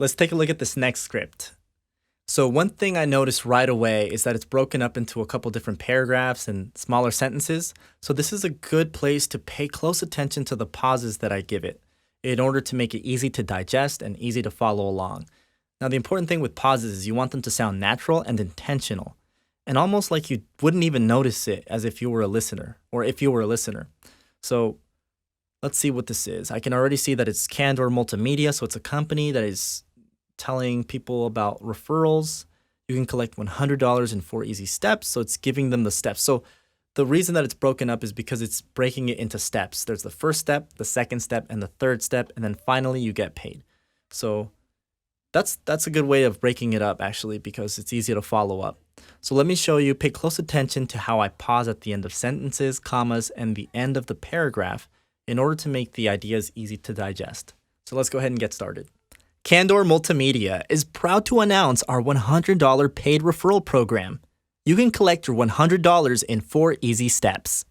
Let's take a look at this next script. So one thing I noticed right away is that it's broken up into a couple different paragraphs and smaller sentences. So this is a good place to pay close attention to the pauses that I give it in order to make it easy to digest and easy to follow along. Now, the important thing with pauses is you want them to sound natural and intentional, and almost like you wouldn't even notice it as if you were a listener, or if you were a listener. So let's see what this is. I can already see that it's Candor Multimedia, so it's a company that is telling people about referrals. You can collect $100 in 4 easy steps, so it's giving them the steps. So the reason that it's broken up is because it's breaking it into steps. There's the first step, the second step, and the third step, and then finally you get paid. So that's a good way of breaking it up, actually, because it's easy to follow up. So let me show you. Pay close attention to how I pause at the end of sentences, commas, and the end of the paragraph in order to make the ideas easy to digest. So let's go ahead and get started. Candor Multimedia is proud to announce our $100 paid referral program. You can collect your $100 in 4 easy steps.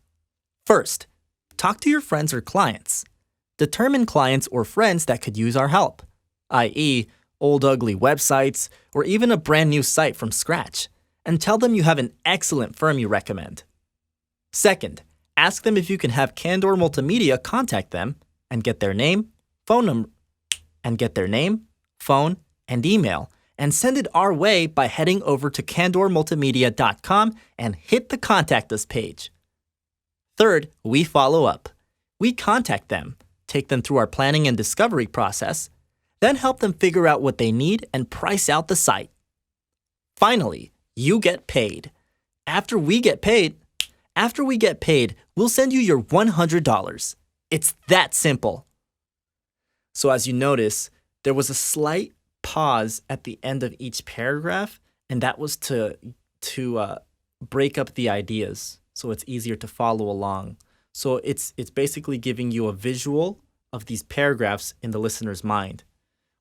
First, talk to your friends or clients. Determine clients or friends that could use our help, i.e., old ugly websites, or even a brand new site from scratch, and tell them you have an excellent firm you recommend. Second, ask them if you can have Candor Multimedia contact them and get their name, phone number, and email, and send it our way by heading over to candormultimedia.com and hit the Contact Us page. Third, we follow up. We contact them, take them through our planning and discovery process, then help them figure out what they need and price out the site. Finally, you get paid. After we get paid, we'll send you your $100. It's that simple. So as you notice, there was a slight pause at the end of each paragraph, and that was to break up the ideas so it's easier to follow along. So it's basically giving you a visual of these paragraphs in the listener's mind.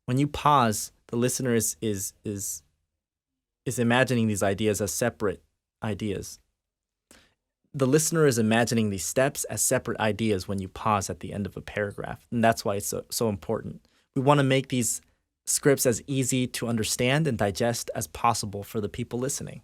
When you pause, the listener is imagining these ideas as separate ideas. The listener is imagining these steps as separate ideas when you pause at the end of a paragraph, and that's why it's so important. We want to make these scripts as easy to understand and digest as possible for the people listening.